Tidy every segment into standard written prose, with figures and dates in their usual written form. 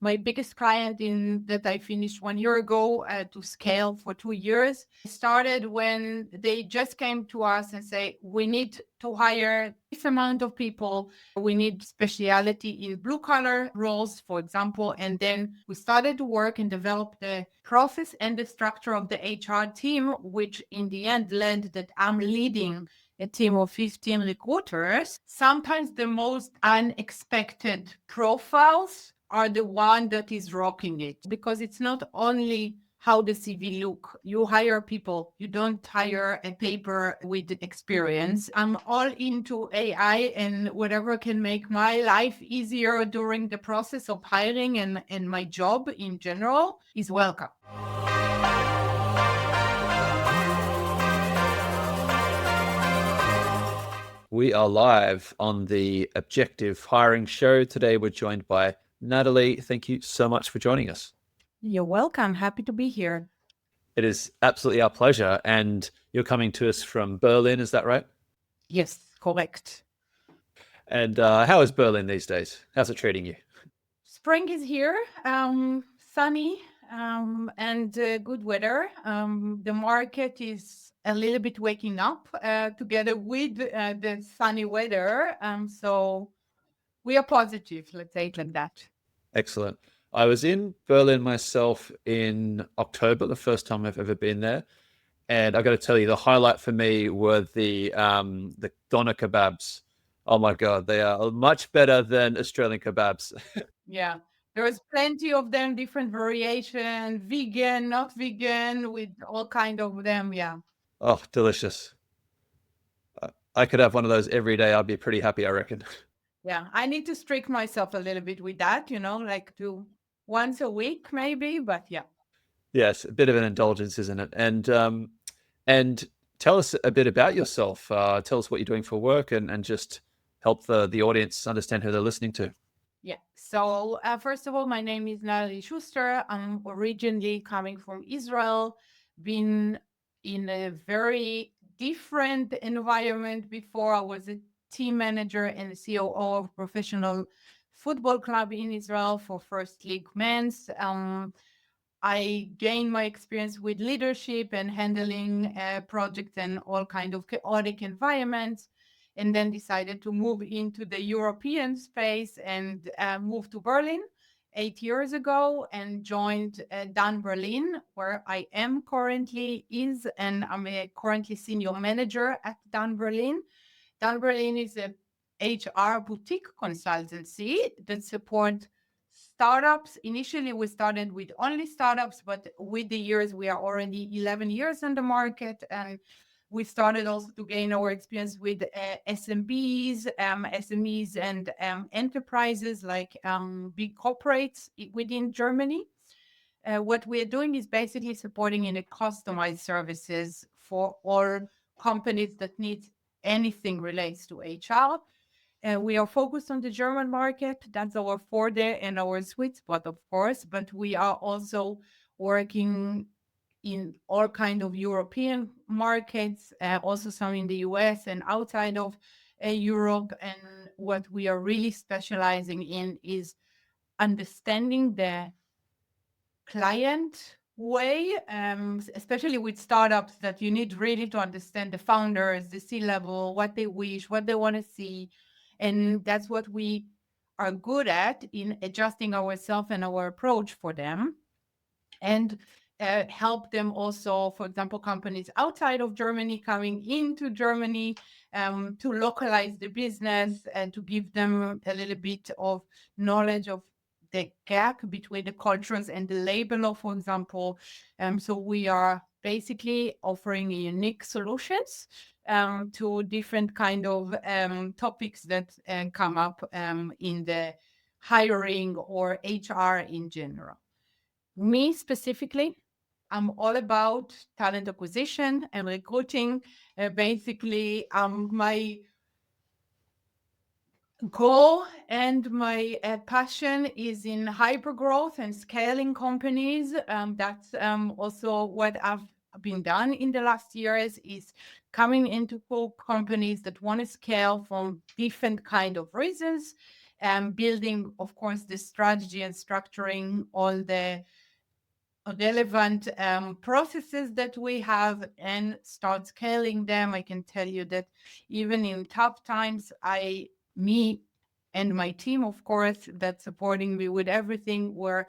My biggest client in that I finished 1 year ago to scale for 2 years started when they just came to us and say, we need to hire this amount of people. We need speciality in blue collar roles, for example. And then we started to work and develop the process and the structure of the HR team, which in the end led that I'm leading a team of 15 recruiters. Sometimes the most unexpected profiles are the one that is rocking it, because it's not only how the CV look. You hire people. You don't hire a paper with experience. I'm all into AI and whatever can make my life easier during the process of hiring and my job in general is welcome. We are live on the Objective Hiring Show. Today, we're joined by Nataly. Thank you so much for joining us. You're welcome. Happy to be here. It is absolutely our pleasure. And you're coming to us from Berlin, is that right? Yes, correct. And how is Berlin these days? How's it treating you? Spring is here, sunny and good weather. The market is a little bit waking up together with the sunny weather. So we are positive, let's say it like that. Excellent. I was in Berlin myself in October, the first time I've ever been there. And I got to tell you, the highlight for me were the doner kebabs. Oh my God, they are much better than Australian kebabs. Yeah, there's plenty of them, different variation, vegan, not vegan, with all kind of them. Yeah. Oh, delicious. I could have one of those every day. I'd be pretty happy, I reckon. Yeah, I need to strict myself a little bit with that, like do once a week maybe, but yeah. Yes, a bit of an indulgence, isn't it? And tell us a bit about yourself. Tell us what you're doing for work, and just help the audience understand who they're listening to. Yeah. So first of all, my name is Nataly Shuster. I'm originally coming from Israel, been in a very different environment before. I was a team manager and COO of a professional football club in Israel for First League Men's. I gained my experience with leadership and handling projects and all kind of chaotic environments, and then decided to move into the European space and moved to Berlin 8 years ago and joined Dan Berlin, where I am currently and I'm currently senior manager at Dan Berlin. Dan Berlin is a HR boutique consultancy that supports startups. Initially, we started with only startups, but with the years, we are already 11 years on the market. And we started also to gain our experience with SMBs, SMEs, and enterprises like big corporates within Germany. What we are doing is basically supporting in a customized services for all companies that need anything relates to HR. We are focused on the German market. That's our forte and our sweet spot, of course, but we are also working in all kind of European markets, also some in the US and outside of Europe. And what we are really specializing in is understanding the client way, especially with startups, that you need really to understand the founders, the C-level, what they wish, what they want to see. And that's what we are good at in adjusting ourselves and our approach for them. And help them also, for example, companies outside of Germany coming into Germany to localize the business and to give them a little bit of knowledge of the gap between the cultures and the label, for example. So we are basically offering unique solutions to different kind of topics that come up in the hiring or HR in general. Me specifically, I'm all about talent acquisition and recruiting. Basically, my goal and my passion is in hypergrowth and scaling companies. That's also what I've been done in the last years, is coming into companies that want to scale for different kind of reasons. building, of course, the strategy and structuring all the relevant processes that we have and start scaling them. I can tell you that even in tough times, me and my team, of course, that's supporting me with everything, were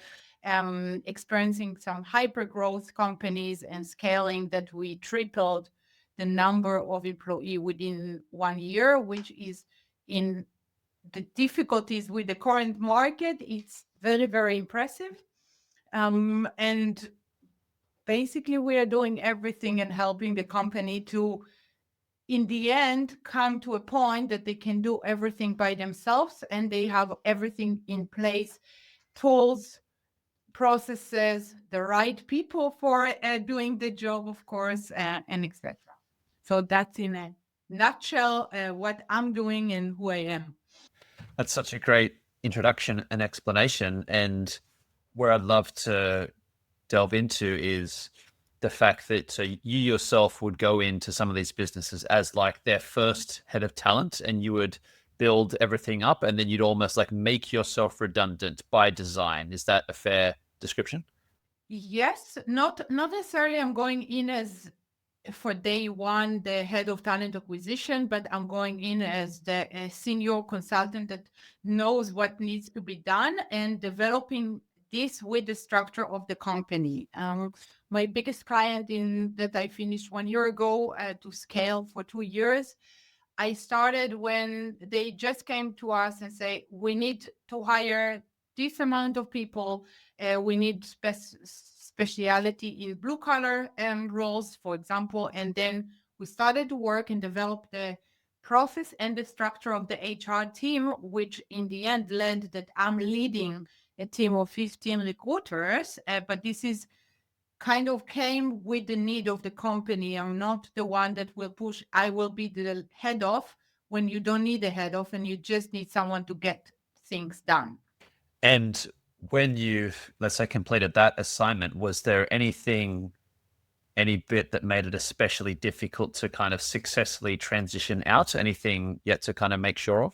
experiencing some hyper growth companies and scaling that we tripled the number of employees within 1 year, which is in the difficulties with the current market. It's very, very impressive. And basically, we are doing everything and helping the company to, in the end, come to a point that they can do everything by themselves and they have everything in place, tools, processes, the right people for doing the job, of course, and etc. So that's in a nutshell what I'm doing and who I am. That's such a great introduction and explanation. And where I'd love to delve into is the fact that so you yourself would go into some of these businesses as like their first head of talent, and you would build everything up, and then you'd almost like make yourself redundant by design. Is that a fair description? Yes, not necessarily I'm going in as for day one, the head of talent acquisition, but I'm going in as the senior consultant that knows what needs to be done and developing this with the structure of the company. My biggest client in that I finished 1 year ago to scale for 2 years. I started when they just came to us and say, we need to hire this amount of people. We need speciality in blue collar roles, for example. And then we started to work and develop the process and the structure of the HR team, which in the end led that I'm leading a team of 15 recruiters. But this is kind of came with the need of the company. I'm not the one that will push. I will be the head of when you don't need a head of and you just need someone to get things done. And when you've, let's say, completed that assignment, was there anything, any bit that made it especially difficult to kind of successfully transition out? Anything yet to kind of make sure of?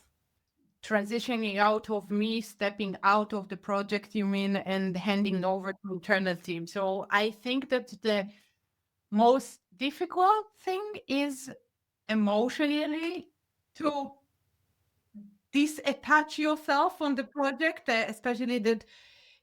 Transitioning out of me, stepping out of the project, you mean, and handing over to internal team. So I think that the most difficult thing is emotionally to disattach yourself from the project, especially that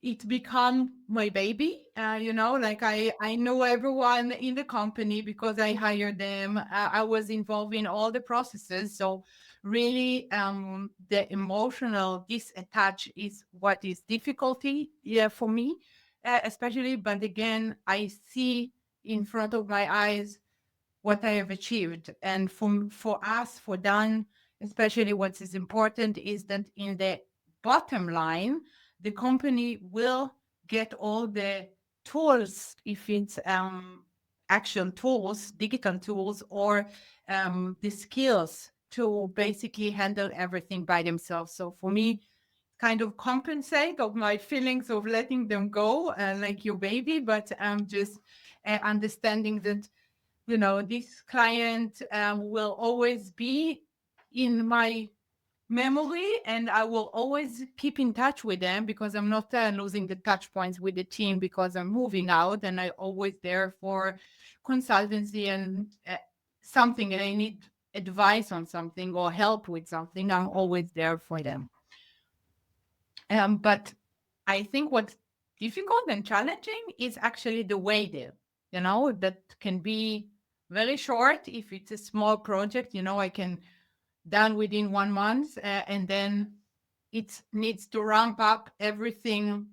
it become my baby. Like I know everyone in the company because I hired them. I was involved in all the processes. So really, the emotional disattach is what is difficulty, yeah, for me, especially. But again, I see in front of my eyes what I have achieved. And for us, for Dan, especially what is important is that in the bottom line, the company will get all the tools, if it's actual tools, digital tools, or the skills to basically handle everything by themselves. So for me, kind of compensate of my feelings of letting them go like your baby, but just understanding that this client will always be in my memory and I will always keep in touch with them because I'm not losing the touch points with the team because I'm moving out and I always there for consultancy and something and I need advice on something or help with something. I'm always there for them. But I think what's difficult and challenging is actually the way there, that can be very short. If it's a small project, I can done within 1 month and then it needs to ramp up everything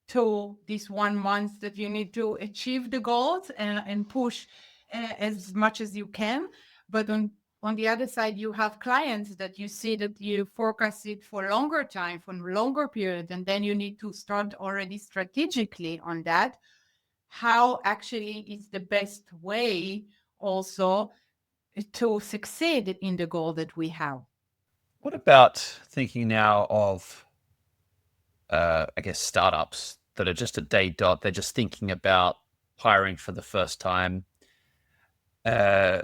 to this 1 month that you need to achieve the goals and push as much as you can. But on the other side, you have clients that you see that you forecast it for longer time, for longer period, and then you need to start already strategically on that. How actually is the best way also to succeed in the goal that we have? What about thinking now of, I guess, startups that are just at day dot? They're just thinking about hiring for the first time. Uh,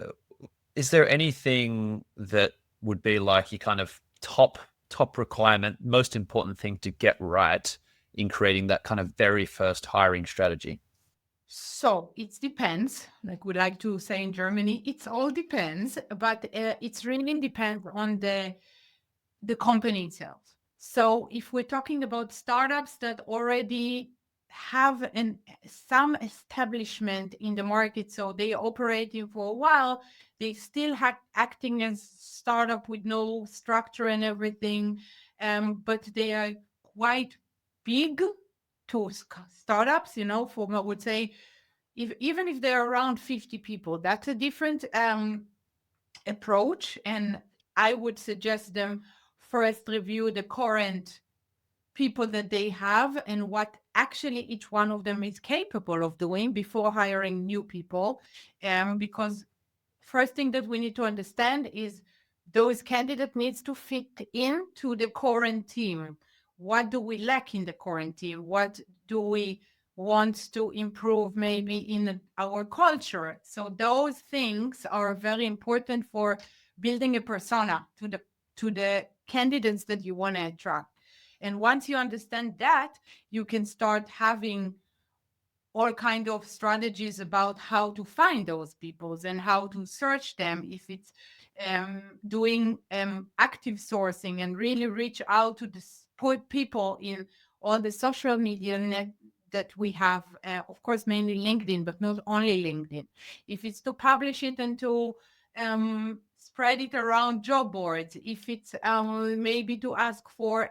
is there anything that would be like your kind of top top requirement, most important thing to get right in creating that kind of very first hiring strategy? So it depends, like we like to say in Germany, it's all depends, but it's really depends on the company itself. So if we're talking about startups that already have some establishment in the market, so they operating for a while, they still acting as startup with no structure and everything, but they are quite big to startups, for I would say, even if they're around 50 people, that's a different approach. And I would suggest them first review the current people that they have and what actually each one of them is capable of doing before hiring new people. Because first thing that we need to understand is those candidate needs to fit into the current team. What do we lack in the current team? What do we want to improve maybe in our culture? So those things are very important for building a persona to the candidates that you want to attract. And once you understand that, you can start having all kind of strategies about how to find those peoples and how to search them. If it's doing active sourcing and really reach out to put people in all the social media net that we have, of course, mainly LinkedIn, but not only LinkedIn. If it's to publish it and to spread it around job boards, if it's maybe to ask for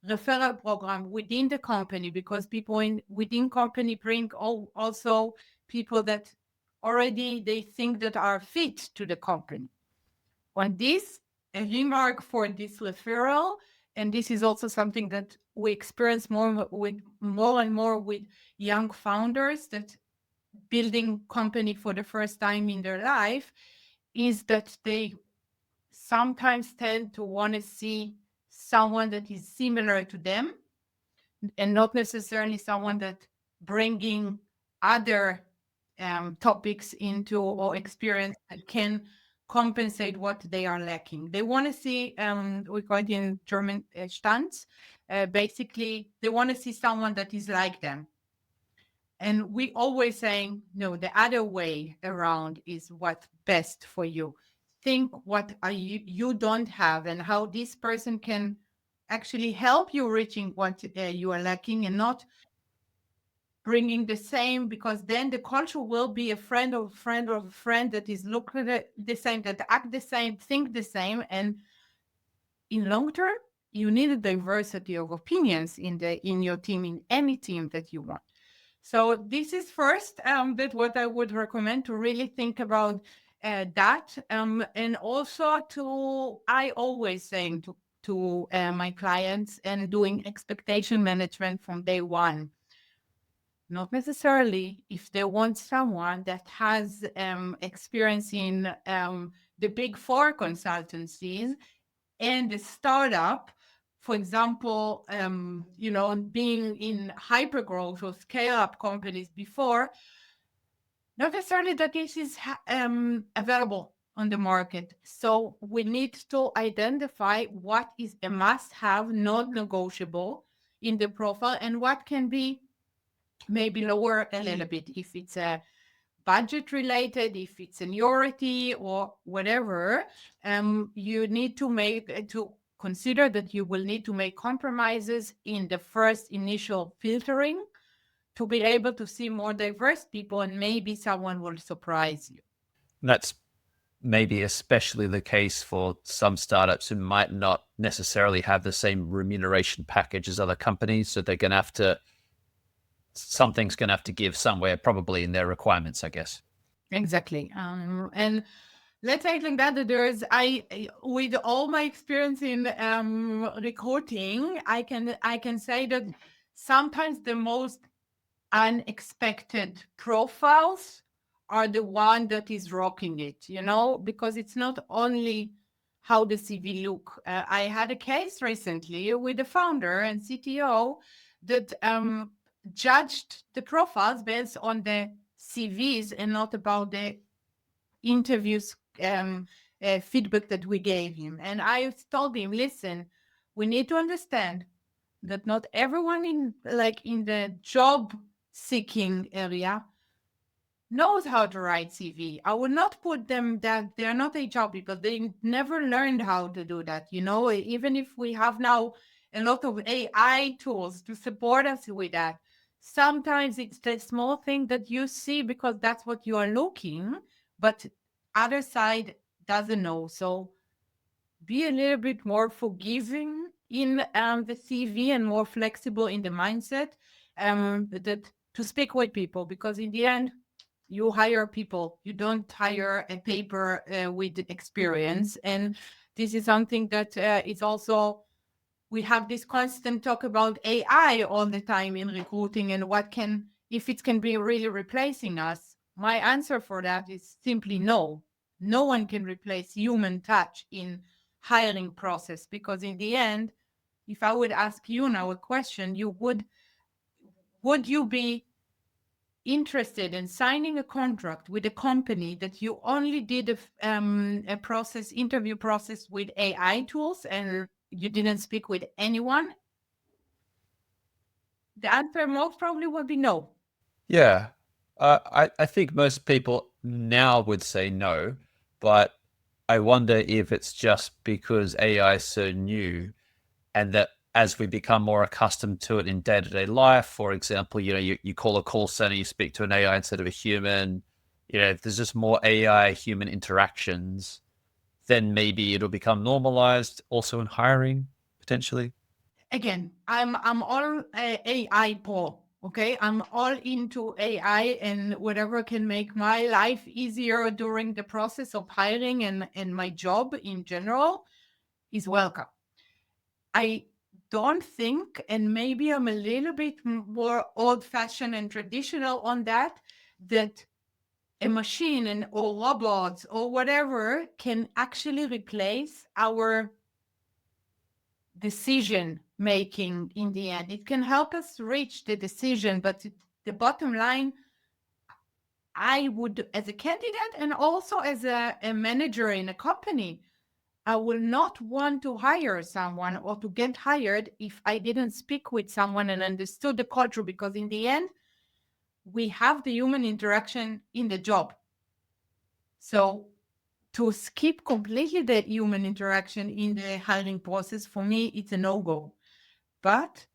referral program within the company, because people within company bring also people that already they think that are fit to the company. On this, a remark for this referral, and this is also something that we experience more and more with young founders that building company for the first time in their life, is that they sometimes tend to want to see someone that is similar to them and not necessarily someone that bringing other topics into or experience that can compensate what they are lacking. They want to see, we call it in German, Stanz. Basically, they want to see someone that is like them. And we always saying, no, the other way around is what's best for you. Think what are you don't have and how this person can actually help you reaching what you are lacking, and not bringing the same, because then the culture will be a friend of a friend of a friend that is look at the same, that act the same, think the same. And in long term, you need a diversity of opinions in your team, in any team that you want. So this is first that what I would recommend, to really think about that. And also I always saying to my clients, and doing expectation management from day one. Not necessarily if they want someone that has experience in the big four consultancies and the startup, for example, being in hypergrowth or scale up companies before, not necessarily that this is available on the market. So we need to identify what is a must have, not negotiable in the profile, and what can be maybe lower a little bit if it's a budget related, if it's seniority or whatever. You need to consider that you will need to make compromises in the first initial filtering to be able to see more diverse people, and maybe someone will surprise you. That's maybe especially the case for some startups who might not necessarily have the same remuneration package as other companies. So they're going to have to, something's going to have to give somewhere, probably in their requirements, I guess. Exactly. And let's say like that, with all my experience in recruiting, I can say that sometimes the most unexpected profiles are the one that is rocking it, because it's not only how the CV look. I had a case recently with the founder and CTO that judged the profiles based on the CVs and not about the interviews feedback that we gave him. And I told him, listen, we need to understand that not everyone in the job seeking area knows how to write CV. I would not put them that they're not HR people. They never learned how to do that. Even if we have now a lot of AI tools to support us with that, sometimes it's the small thing that you see because that's what you are looking, but other side doesn't know. So be a little bit more forgiving in the CV and more flexible in the mindset that to speak with people, because in the end, you hire people. You don't hire a paper with experience. And this is something that is also, we have this constant talk about AI all the time in recruiting and if it can be really replacing us. My answer for that is simply no. No one can replace human touch in hiring process, because in the end, if I would ask you now a question, would you be interested in signing a contract with a company that you only did a interview process with AI tools and you didn't speak with anyone? The answer most probably would be no. Yeah. I think most people now would say no, but I wonder if it's just because AI is so new and that as we become more accustomed to it in day-to-day life, for example, you call a call center, you speak to an AI instead of a human, if there's just more AI human interactions, then maybe it'll become normalized also in hiring potentially. Again, I'm all AI Paul. Okay, I'm all into AI, and whatever can make my life easier during the process of hiring and my job in general is welcome. I don't think, and maybe I'm a little bit more old-fashioned and traditional on that a machine or robots or whatever can actually replace our decision making in the end. It can help us reach the decision, but the bottom line, I would, as a candidate and also as a manager in a company, I will not want to hire someone or to get hired if I didn't speak with someone and understood the culture, because in the end, we have the human interaction in the job. So to skip completely that human interaction in the hiring process, for me, it's a no-go. But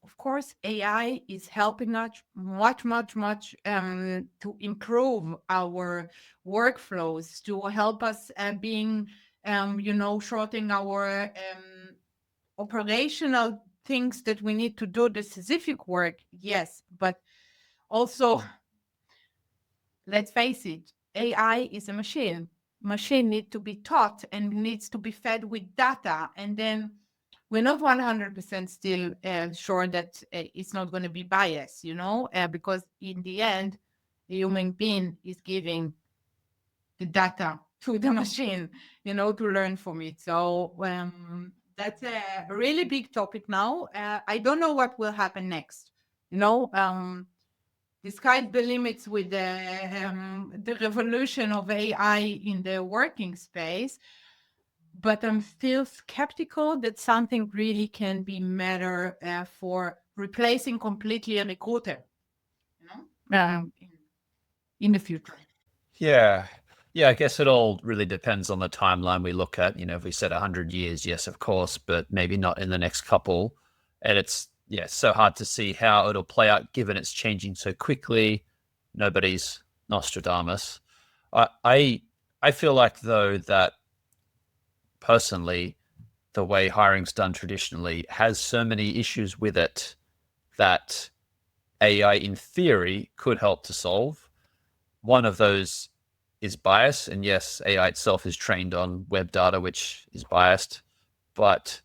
of course, AI is helping us much to improve our workflows, to help us being, shortening our operational things that we need to do the specific work. Yes, but also, let's face it, AI is a machine. Machine needs to be taught and needs to be fed with data, and then we're not 100% still sure that it's not going to be biased, because in the end, the human being is giving the data to the machine, to learn from it. So that's a really big topic now. I don't know what will happen next. The sky's the limits with the revolution of AI in the working space. But I'm still skeptical that something really can be matter for replacing completely a recruiter, in the future. Yeah. Yeah, I guess it all really depends on the timeline we look at. If we said 100 years, yes, of course, but maybe not in the next couple. And it's, yeah, so hard to see how it'll play out given it's changing so quickly. Nobody's Nostradamus. I feel like, though, that personally, the way hiring's done traditionally has so many issues with it that AI, in theory, could help to solve. One of those is bias. And yes, AI itself is trained on web data, which is biased. But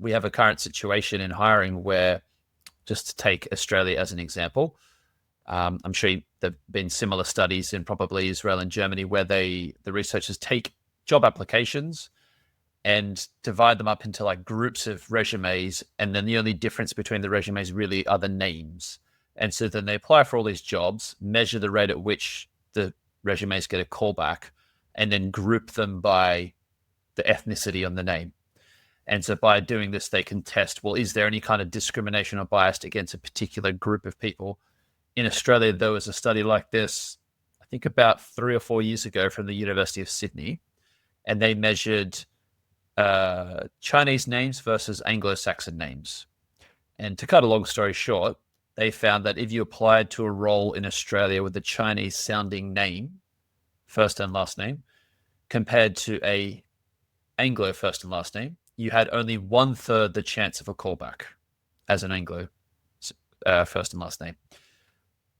we have a current situation in hiring where, just to take Australia as an example, I'm sure there have been similar studies in probably Israel and Germany where the researchers take job applications and divide them up into like groups of resumes. And then the only difference between the resumes really are the names. And so then they apply for all these jobs, measure the rate at which the resumes get a callback, and then group them by the ethnicity on the name. And so by doing this, they can test, well, is there any kind of discrimination or bias against a particular group of people? In Australia, there was a study like this, I think about 3 or 4 years ago from the University of Sydney, and they measured Chinese names versus Anglo-Saxon names. And to cut a long story short, they found that if you applied to a role in Australia with a Chinese sounding name, first and last name, compared to a Anglo first and last name, you had only 1/3 the chance of a callback as an Anglo first and last name.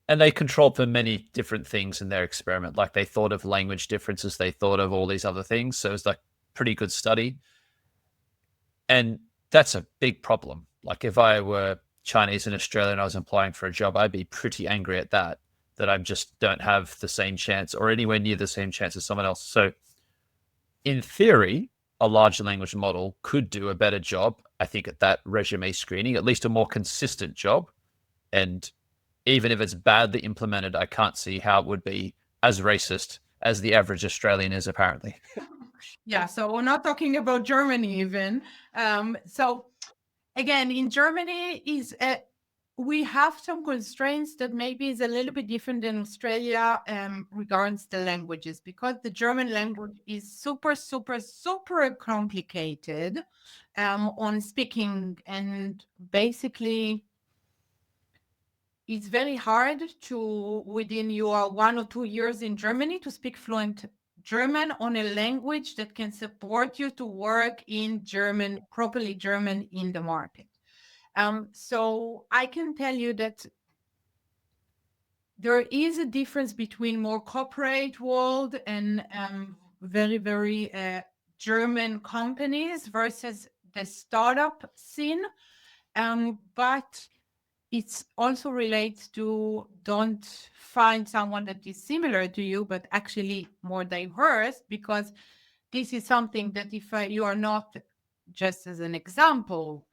And they controlled for many different things in their experiment. Like they thought of language differences, they thought of all these other things. So it was like pretty good study. And that's a big problem. Like if I were Chinese in Australia and I was applying for a job, I'd be pretty angry at that I just don't have the same chance or anywhere near the same chance as someone else. So in theory, a large language model could do a better job, I think, at that resume screening, at least a more consistent job. And even if it's badly implemented, I can't see how it would be as racist as the average Australian is, apparently. Yeah, so we're not talking about Germany even. So again, in Germany we have some constraints that maybe is a little bit different than Australia regards the languages, because the German language is super, super, super complicated on speaking, and basically it's very hard to, within your 1 or 2 years in Germany, to speak fluent German on a language that can support you to work in German, properly German in the market. So I can tell you that there is a difference between more corporate world and very, very German companies versus the startup scene. But it also relates to don't find someone that is similar to you, but actually more diverse, because this is something that if you are not, just as an example,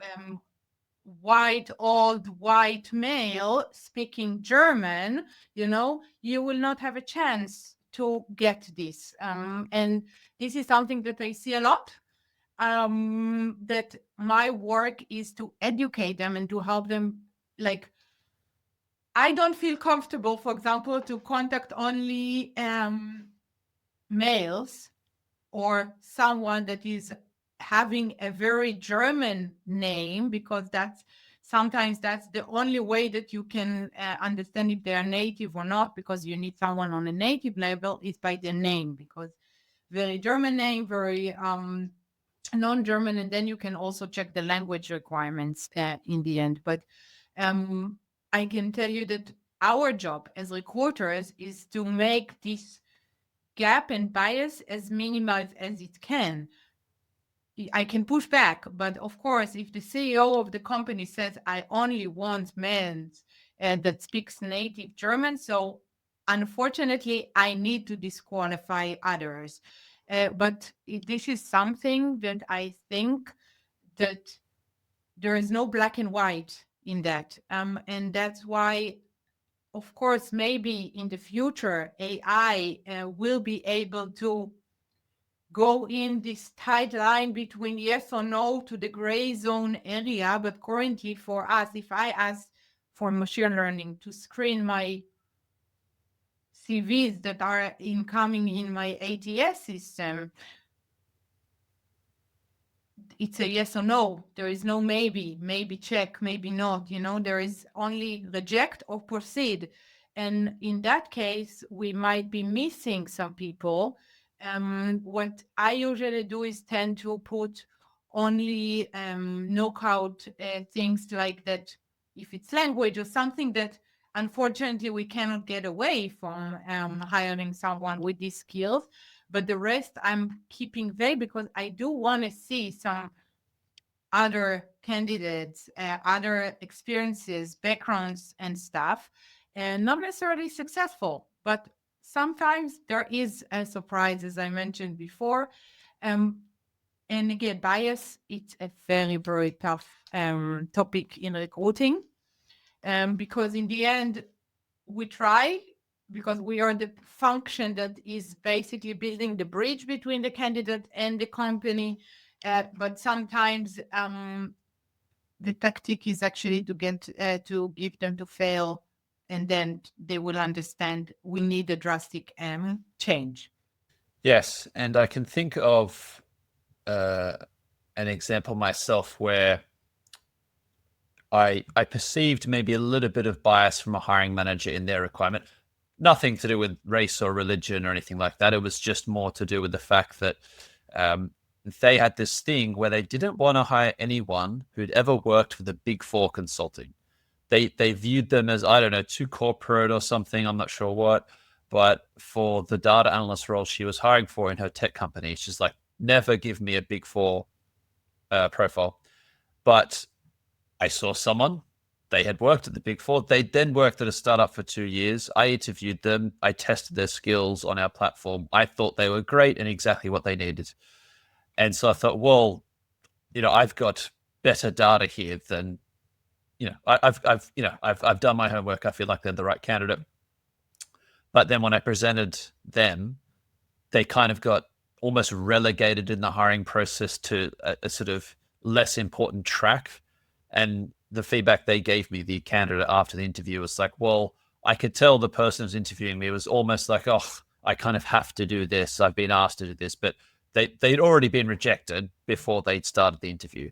old white male speaking German, you will not have a chance to get this. And this is something that I see a lot. That my work is to educate them and to help them. Like, I don't feel comfortable, for example, to contact only males or someone that is having a very German name, because sometimes that's the only way that you can understand if they are native or not, because you need someone on a native level is by the name, because very German name, very non-German, and then you can also check the language requirements in the end. But I can tell you that our job as recruiters is to make this gap and bias as minimized as it can. I can push back, but of course, if the CEO of the company says, I only want men that speaks native German, so unfortunately, I need to disqualify others. But this is something that I think that there is no black and white in that. And that's why, of course, maybe in the future, AI will be able to go in this tight line between yes or no to the gray zone area. But currently for us, if I ask for machine learning to screen my CVs that are incoming in my ATS system, it's a yes or no. There is no maybe check, maybe not. There is only reject or proceed. And in that case, we might be missing some people. What I usually do is tend to put only knockout things like that. If it's language or something that unfortunately we cannot get away from hiring someone with these skills. But the rest I'm keeping vague, because I do want to see some other candidates, other experiences, backgrounds, and stuff, and not necessarily successful. But sometimes there is a surprise, as I mentioned before. And again, bias, it's a very, very tough topic in recruiting, because in the end, we try, because we are the function that is basically building the bridge between the candidate and the company. but sometimes the tactic is actually to get to give them to fail, and then they will understand we need a drastic change. Yes, and I can think of an example myself where I perceived maybe a little bit of bias from a hiring manager in their requirement. Nothing to do with race or religion or anything like that. It was just more to do with the fact that they had this thing where they didn't want to hire anyone who'd ever worked for the Big Four consulting. They viewed them as, I don't know, too corporate or something. I'm not sure what. But for the data analyst role she was hiring for in her tech company, she's like, never give me a Big Four profile. But I saw someone, they had worked at the Big Four. They then worked at a startup for 2 years. I interviewed them. I tested their skills on our platform. I thought they were great and exactly what they needed. And so I thought, well, I've got better data here than, I've done my homework. I feel like they're the right candidate. But then when I presented them, they kind of got almost relegated in the hiring process to a sort of less important track. And the feedback they gave me, the candidate after the interview, was like, well, I could tell the person who's interviewing me was almost like, oh, I kind of have to do this. I've been asked to do this. But they'd already been rejected before they'd started the interview.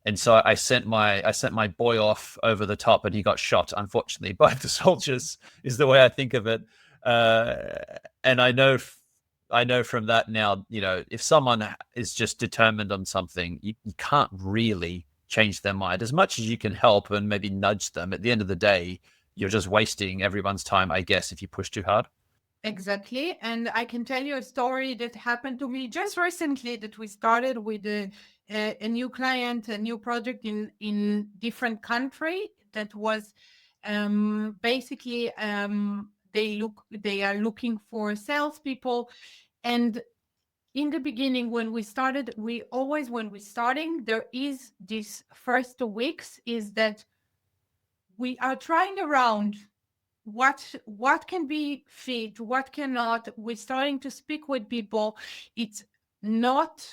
And so I sent my boy off over the top, and he got shot, unfortunately, by the soldiers, is the way I think of it. And I know from that now, if someone is just determined on something, you can't really change their mind. As much as you can help and maybe nudge them, at the end of the day, you're just wasting everyone's time, I guess, if you push too hard. Exactly. And I can tell you a story that happened to me just recently, that we started with a new client, a new project in different country that was basically they are looking for salespeople. And in the beginning, when we started, when we're starting, there is this first 2 weeks is that we are trying around what can be fit, what cannot. We're starting to speak with people. It's not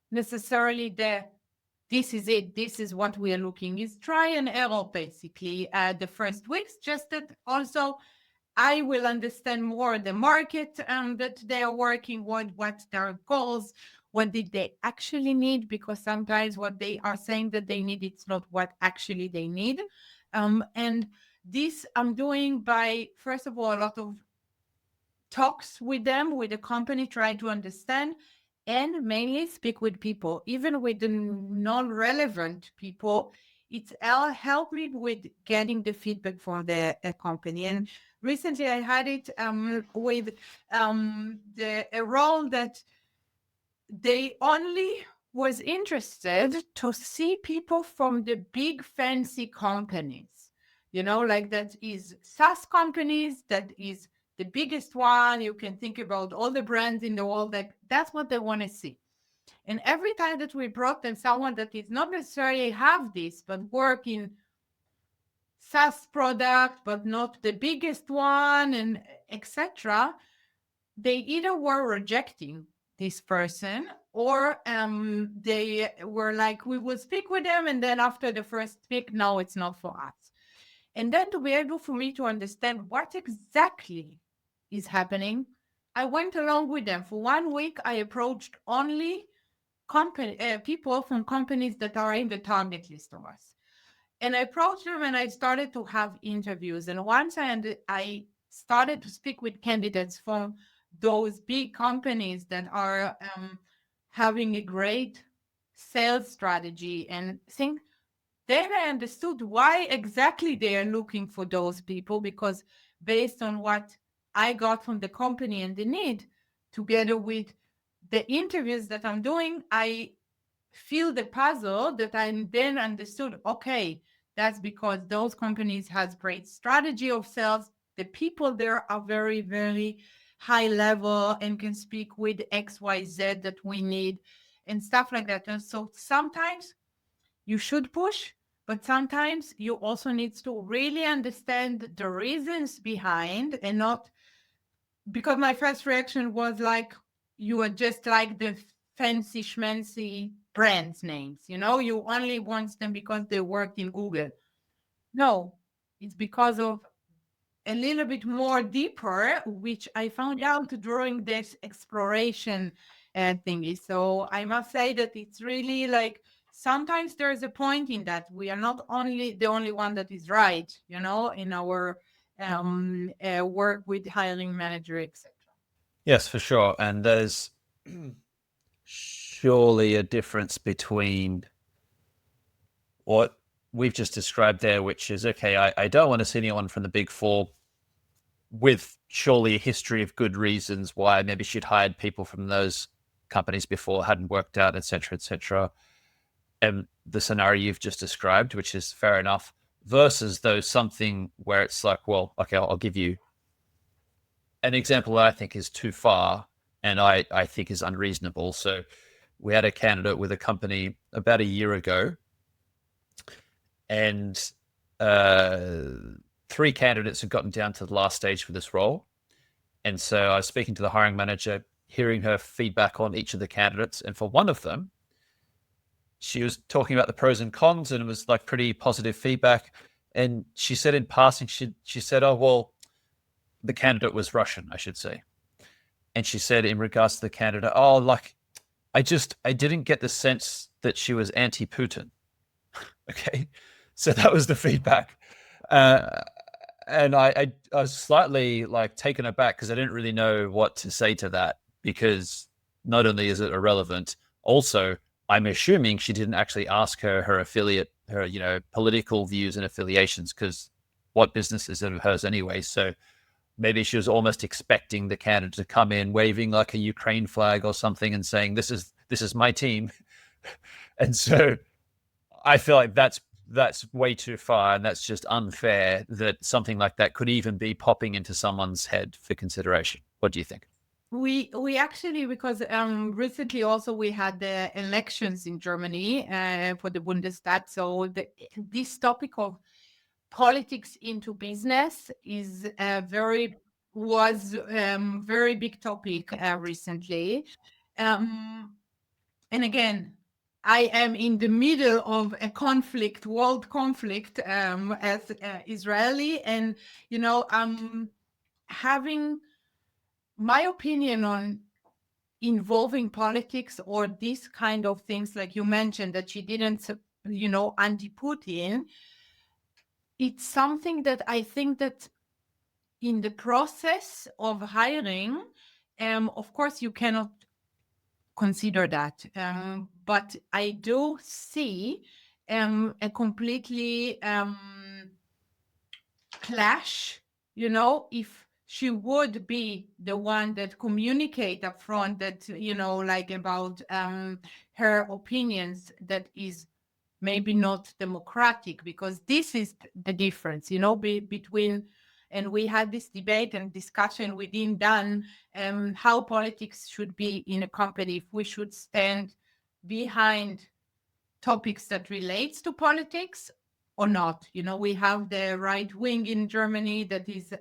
necessarily this is it, this is what we are looking. It's try and error basically the first weeks, just that also I will understand more the market that they are working with, what their goals, what did they actually need, because sometimes what they are saying that they need, it's not what actually they need. And this I'm doing by, first of all, a lot of talks with them, with the company, try to understand, and mainly speak with people, even with the non-relevant people. It's helped me with getting the feedback from the company. And recently I had it with a role that they only was interested to see people from the big fancy companies, like that is SaaS companies, that is the biggest one. You can think about all the brands in the world, like that's what they want to see. And every time that we brought them someone that is not necessarily have this, but work in SaaS product, but not the biggest one, and etc., they either were rejecting this person, or they were like, we will speak with them, and then after the first speak, no, it's not for us. And then to be able for me to understand what exactly is happening, I went along with them for 1 week. I approached only people from companies that are in the target list of us, and I approached them and I started to have interviews. And once I started to speak with candidates from those big companies that are having a great sales strategy and think, then I understood why exactly they are looking for those people, because based on what I got from the company and the need, together with the interviews that I'm doing, I feel the puzzle that I then understood, okay, that's because those companies has great strategy of sales. The people there are very, very high level and can speak with XYZ that we need and stuff like that. And so sometimes you should push, but sometimes you also need to really understand the reasons behind, and not because my first reaction was like, you are just like the fancy schmancy brands names. You only want them because they worked in Google. No, it's because of a little bit more deeper, which I found out during this exploration thingy. So I must say that it's really like sometimes there's a point in that we are not only the only one that is right, in our work with hiring manager, etc. Yes, for sure. And there's surely a difference between what we've just described there, which is okay, I don't want to see anyone from the big four with surely a history of good reasons why maybe she'd hired people from those companies before, hadn't worked out, etc., etc. And the scenario you've just described, which is fair enough, versus though something where it's like, well, okay, I'll give you an example that I think is too far and I think is unreasonable. So we had a candidate with a company about a year ago, and three candidates had gotten down to the last stage for this role. And so I was speaking to the hiring manager, hearing her feedback on each of the candidates. And for one of them, she was talking about the pros and cons, and it was like pretty positive feedback. And she said in passing, she said, oh, well, the candidate was Russian, I should say. And she said in regards to the candidate, oh, like, I didn't get the sense that she was anti-Putin. Okay. So that was the feedback. And I was slightly like taken aback because I didn't really know what to say to that, because not only is it irrelevant, also I'm assuming she didn't actually ask her affiliate, her political views and affiliations, because what business is it of hers anyway? So maybe she was almost expecting the candidate to come in waving like a Ukraine flag or something and saying, this is my team. And so I feel like that's way too far, and that's just unfair that something like that could even be popping into someone's head for consideration. What do you think? We actually, because recently also we had the elections in Germany for the Bundestag. So this topic of politics into business is was very big topic recently. And again, I am in the middle of a conflict, world conflict, as Israeli, and I'm having my opinion on involving politics or these kind of things, like you mentioned that she didn't, anti-Putin. It's something that I think that in the process of hiring, of course, you cannot consider that. But I do see a completely clash, if she would be the one that communicate up front that, like about her opinions, that is maybe not democratic, because this is the difference, between, and we had this debate and discussion within Dan, how politics should be in a company, if we should stand behind topics that relates to politics or not. We have the right wing in Germany that is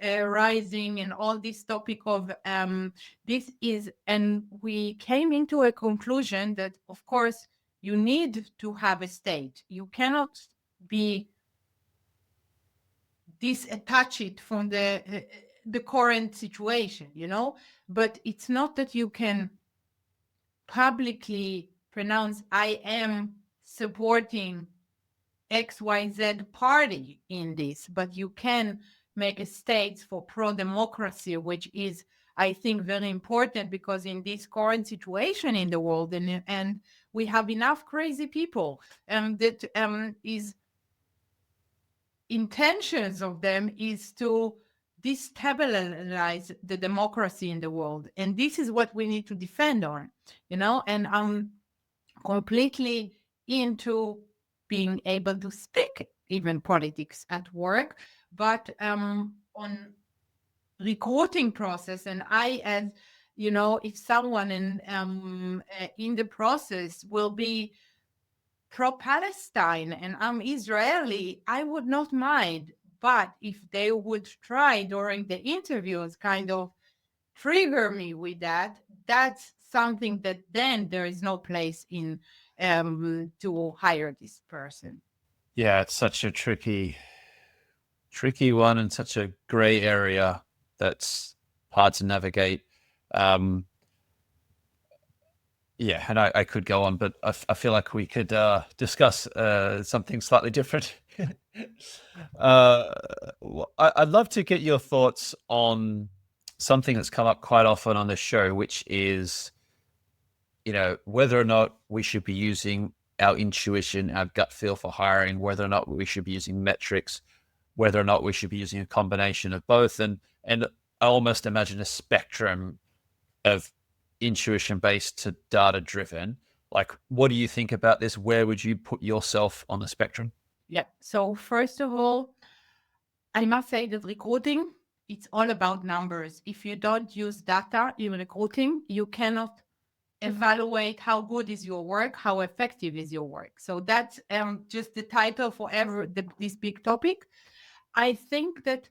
rising, and all this topic of this is, and we came into a conclusion that, of course, you need to have a state. You cannot be disattached from the current situation, but it's not that you can publicly pronounce, I am supporting XYZ party in this, but you can make a state for pro-democracy, which is, I think, very important, because in this current situation in the world, and we have enough crazy people, that is intentions of them is to destabilize the democracy in the world, and this is what we need to defend on, and I'm completely into being able to speak even politics at work, but on recruiting process, and I, as if someone in the process will be pro-Palestine and I'm Israeli, I would not mind. But if they would try during the interviews kind of trigger me with that, that's something that then there is no place in to hire this person. Yeah, it's such a tricky one and such a gray area that's hard to navigate. Um, yeah, and I could go on, but I feel like we could discuss something slightly different. I'd love to get your thoughts on something that's come up quite often on the show, which is, whether or not we should be using our intuition, our gut feel for hiring, whether or not we should be using metrics, whether or not we should be using a combination of both. And I almost imagine a spectrum of intuition based to data driven. Like, what do you think about this? Where would you put yourself on the spectrum? Yeah. So first of all, I must say that recruiting, it's all about numbers. If you don't use data in recruiting, you cannot evaluate how good is your work, how effective is your work. So that's just the title for this big topic. I think that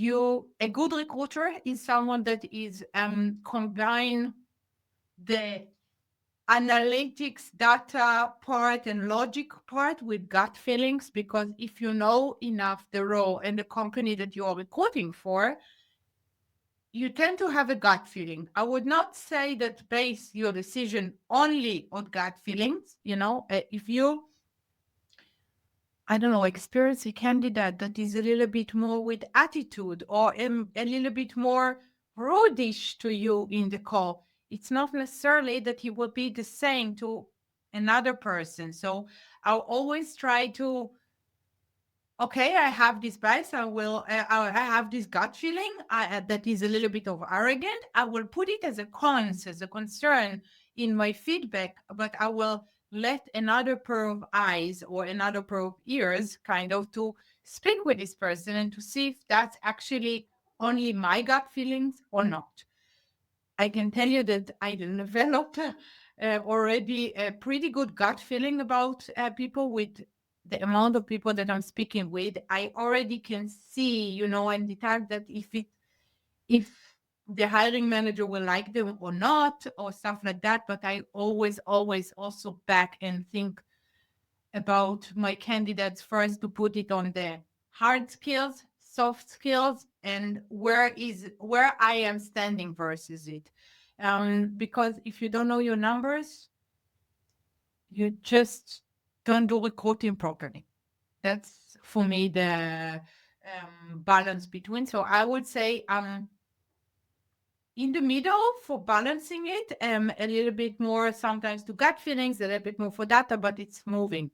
a good recruiter is someone that is combine the analytics data part and logic part with gut feelings, because if you know enough the role and the company that you are recruiting for, you tend to have a gut feeling. I would not say that base your decision only on gut feelings. If you, I don't know, experience a candidate that is a little bit more with attitude or a little bit more rudish to you in the call, it's not necessarily that he will be the same to another person. So I'll always try to, okay, I have this bias. I have this gut feeling that is a little bit of arrogant. I will put it as a concern in my feedback, but I will let another pair of eyes or another pair of ears kind of to speak with this person and to see if that's actually only my gut feelings or not. I can tell you that I developed already a pretty good gut feeling about people with the amount of people that I'm speaking with. I already can see, and the time that if the hiring manager will like them or not, or stuff like that. But I always also back and think about my candidates first to put it on the hard skills, soft skills, and where I am standing versus it. Because if you don't know your numbers, you just don't do recruiting properly. That's for me the balance between. So I would say in the middle for balancing it, a little bit more sometimes to gut feelings, a little bit more for data, but it's moving.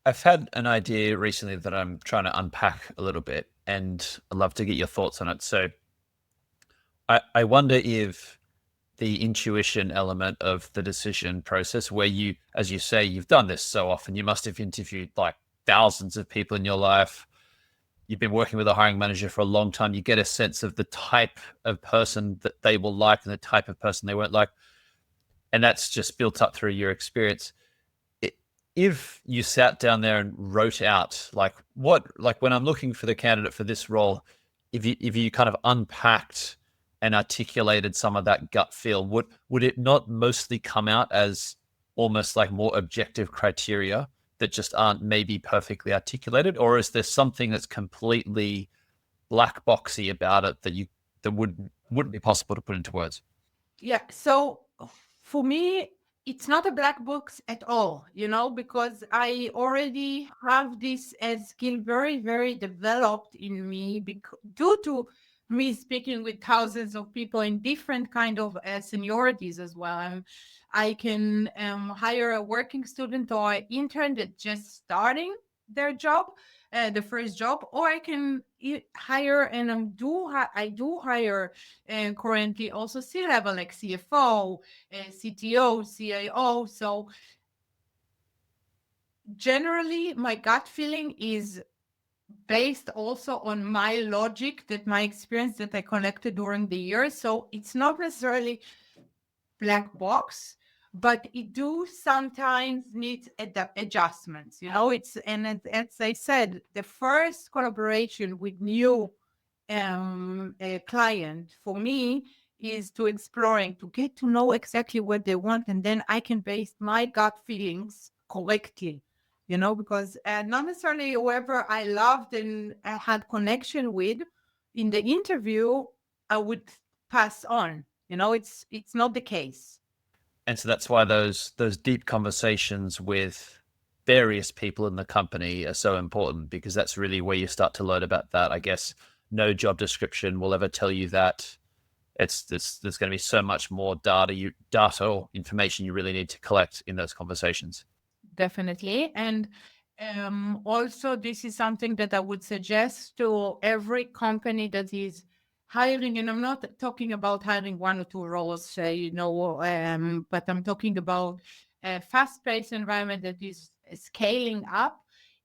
I've had an idea recently that I'm trying to unpack a little bit, and I'd love to get your thoughts on it. So I wonder if the intuition element of the decision process, where you, as you say, you've done this so often, you must have interviewed like thousands of people in your life. You've been working with a hiring manager for a long time. You get a sense of the type of person that they will like and the type of person they won't like. And that's just built up through your experience. If you sat down there and wrote out like when I'm looking for the candidate for this role, if you kind of unpacked and articulated some of that gut feel, would it not mostly come out as almost like more objective criteria that just aren't maybe perfectly articulated? Or is there something that's completely black boxy about it that wouldn't be possible to put into words? Yeah. So for me, it's not a black box at all, because I already have this skill very, very developed in me due to me speaking with thousands of people in different kind of seniorities as well. I can hire a working student or an intern that just starting their job, the first job, or I can hire, and I do hire currently also C-level like CFO, CTO, CIO. So generally, my gut feeling is based also on my logic, that my experience that I collected during the years. So it's not necessarily black box, but it do sometimes need adjustments. As I said, the first collaboration with new a client for me is to exploring, to get to know exactly what they want, and then I can base my gut feelings correctly, because not necessarily whoever I loved and I had connection with in the interview, I would pass on. It's not the case. And so that's why those deep conversations with various people in the company are so important, because that's really where you start to learn about that. I guess no job description will ever tell you that. There's going to be so much more data or information you really need to collect in those conversations. Definitely. And also, this is something that I would suggest to every company that is hiring. And I'm not talking about hiring one or two roles, but I'm talking about a fast-paced environment that is scaling up,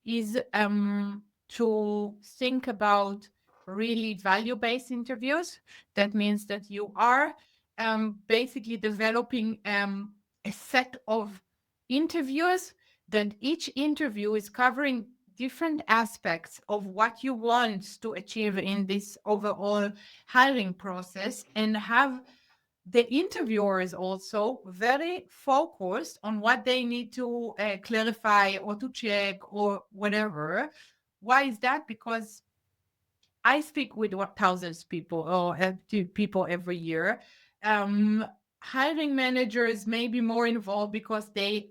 is to think about really value-based interviews. That means that you are basically developing a set of interviews, then each interview is covering different aspects of what you want to achieve in this overall hiring process, and have the interviewers also very focused on what they need to clarify or to check or whatever. Why is that? Because I speak with thousands of people or to people every year. Um, Hiring managers may be more involved because they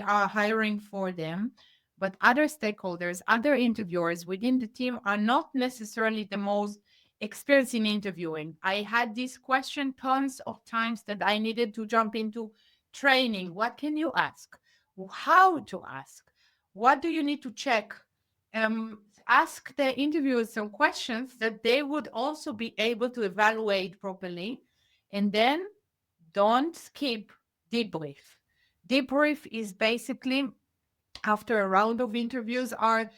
are hiring for them, but other stakeholders, other interviewers within the team are not necessarily the most experienced in interviewing. I had this question tons of times that I needed to jump into training. What can you ask? How to ask? What do you need to check? Ask the interviewers some questions that they would also be able to evaluate properly. And then don't skip debrief. Debrief is basically after a round of interviews are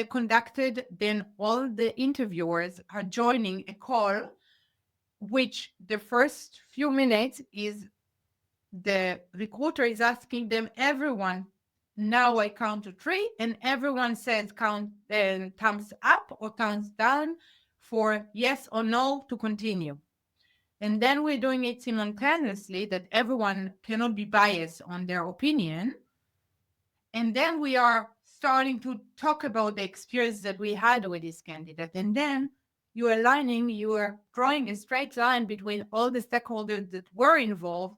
conducted, then all the interviewers are joining a call, which the first few minutes is the recruiter is asking them, everyone, now I count to three, and everyone says count thumbs up or thumbs down for yes or no to continue. And then we're doing it simultaneously that everyone cannot be biased on their opinion. And then we are starting to talk about the experience that we had with this candidate. And then you are drawing a straight line between all the stakeholders that were involved,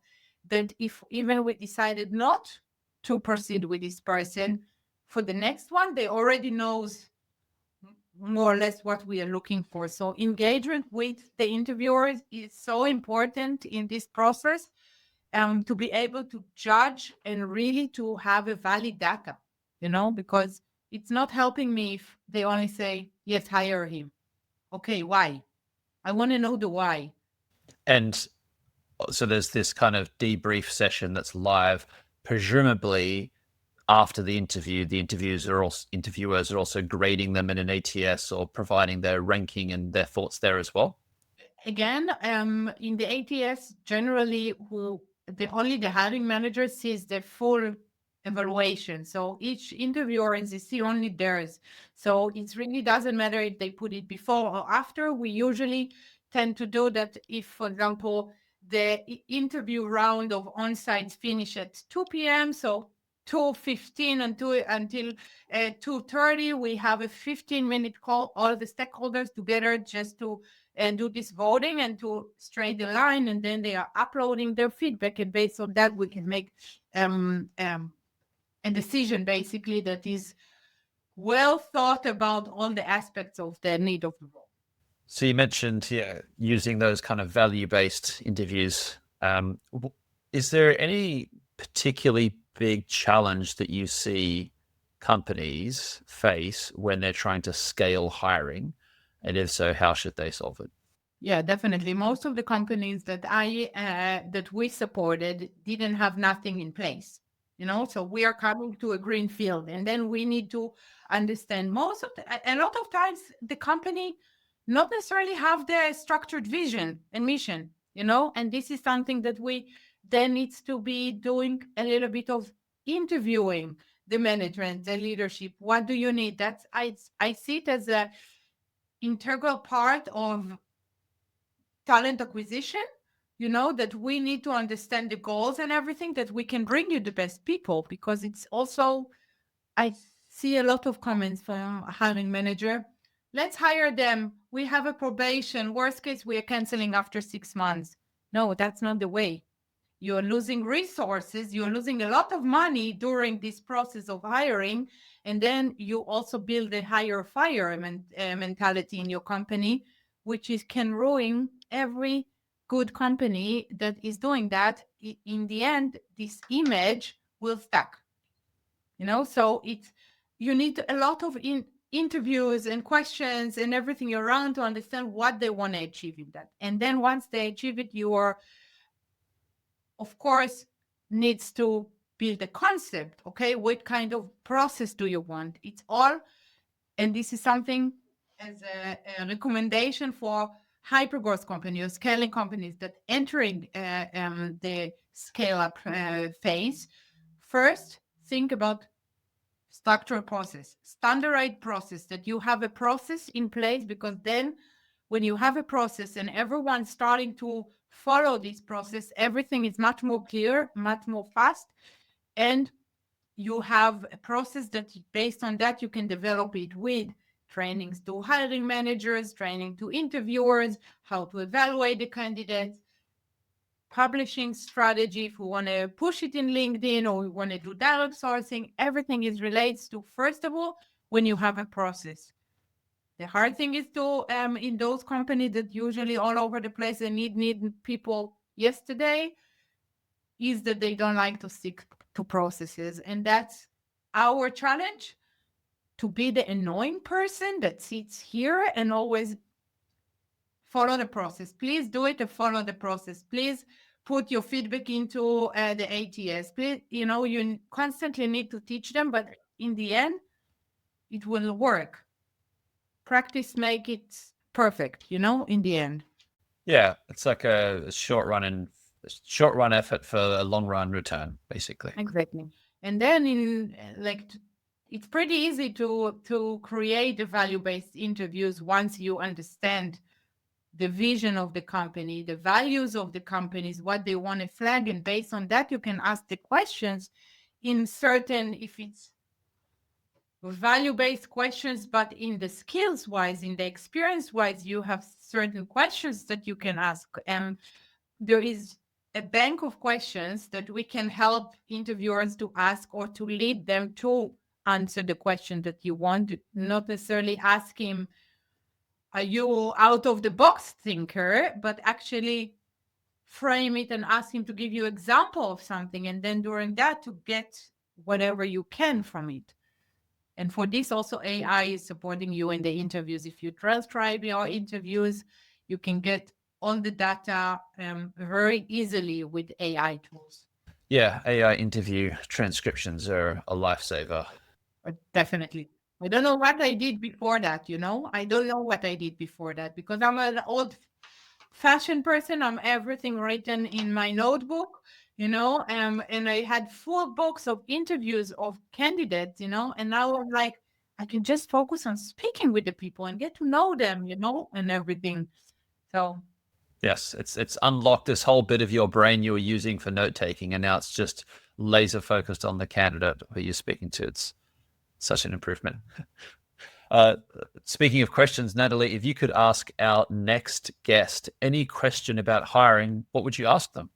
that if even we decided not to proceed with this person, for the next one, they already knows more or less what we are looking for. So engagement with the interviewers is so important in this process, to be able to judge and really to have a valid data, because it's not helping me if they only say, yes, hire him. Okay, why? I want to know the why. And so there's this kind of debrief session that's live. Presumably, after the interview, the interviewers are also grading them in an ATS or providing their ranking and their thoughts there as well. Again, in the ATS, generally, the hiring manager sees the full evaluation. So each interviewer is see only theirs. So it really doesn't matter if they put it before or after. We usually tend to do that if, for example, the interview round of on-site finish at 2 p.m. So 2:15 until 2:30, we have a 15-minute call, all the stakeholders together, just to do this voting and to straight the line, and then they are uploading their feedback, and based on that we can make a decision basically that is well thought about all the aspects of the need of the role. So you mentioned using those kind of value-based interviews. Is there any particularly big challenge that you see companies face when they're trying to scale hiring? And if so, how should they solve it? Yeah, definitely. Most of the companies that we supported didn't have nothing in place, so we are coming to a green field, and then we need to understand a lot of times the company not necessarily have the structured vision and mission, and this is something that we then needs to be doing a little bit of interviewing the management, the leadership. What do you need? I see it as a integral part of talent acquisition. that we need to understand the goals and everything, that we can bring you the best people. Because it's also, I see a lot of comments from a hiring manager. Let's hire them. We have a probation. Worst case, we are canceling after 6 months. No, that's not the way. You're losing resources. You're losing a lot of money during this process of hiring. And then you also build a hire fire mentality in your company, which can ruin every good company that is doing that. In the end, this image will stuck. So you need a lot of interviews and questions and everything around to understand what they want to achieve in that. And then once they achieve it, you are, of course, needs to build a concept. Okay, what kind of process do you want? It's all, and this is something as a recommendation for hypergrowth companies, scaling companies that entering the scale up phase. First, think about structural process, standardized process, that you have a process in place, because then when you have a process and everyone's starting to follow this process, everything is much more clear, much more fast, and you have a process that based on that you can develop it with trainings to hiring managers, training to interviewers, how to evaluate the candidates, publishing strategy if we want to push it in LinkedIn or we want to do direct sourcing. Everything is relates to, first of all, when you have a process. The hard thing is to in those companies that usually all over the place and need people yesterday, is that they don't like to stick to processes. And that's our challenge, to be the annoying person that sits here and always follow the process. Please do it and follow the process. Please put your feedback into the ATS. Please, you constantly need to teach them, but in the end, it will work. Practice make it perfect, in the end. Yeah, it's like a short run effort for a long run return, basically. Exactly. And then it's pretty easy to create the value-based interviews once you understand the vision of the company, the values of the companies, what they want to flag. And based on that, you can ask the questions in certain, if it's value-based questions, but in the skills-wise, in the experience-wise, you have certain questions that you can ask. And there is a bank of questions that we can help interviewers to ask or to lead them to answer the question that you want, not necessarily ask him, are you out of the box thinker, but actually frame it and ask him to give you example of something. And then during that to get whatever you can from it. And for this also AI is supporting you in the interviews. If you transcribe your interviews, you can get all the data very easily with AI tools. Yeah, AI interview transcriptions are a lifesaver. Definitely. I don't know what I did before that, I don't know what I did before that, because I'm an old fashioned person. I'm everything written in my notebook, and I had full books of interviews of candidates, and now I'm like, I can just focus on speaking with the people and get to know them, and everything. So Yes, it's unlocked this whole bit of your brain you were using for note taking, and now it's just laser focused on the candidate who you're speaking to. It's such an improvement. Speaking of questions, Nataly, if you could ask our next guest any question about hiring, what would you ask them?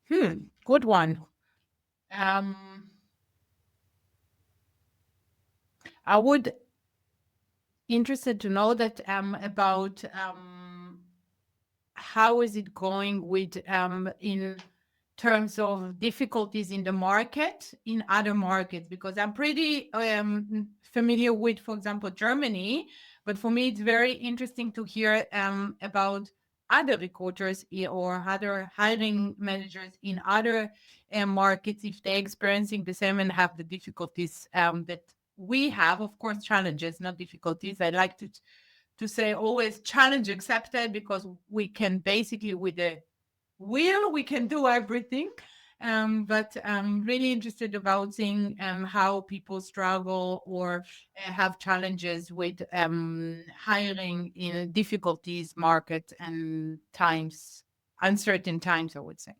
Good one. I would interested to know that about how is it going with in terms of difficulties in the market, in other markets, because I'm pretty familiar with, for example, Germany, but for me it's very interesting to hear about other recruiters or other hiring managers in other markets, if they're experiencing the same and have the difficulties that we have. Of course, challenges, not difficulties. I like to say always challenge accepted, because we can basically with the will we can do everything. But I'm really interested about seeing how people struggle or have challenges with hiring in difficulties market and times. uncertain times, I would say.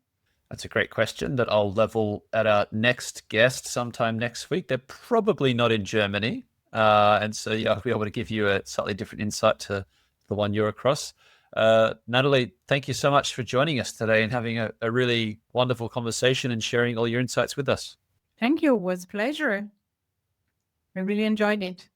That's a great question that I'll level at our next guest sometime next week. They're probably not in Germany. And so, yeah, I'll be able to give you a slightly different insight to the one you're across. Nataly, thank you so much for joining us today and having a really wonderful conversation and sharing all your insights with us. Thank you. It was a pleasure. I really enjoyed it.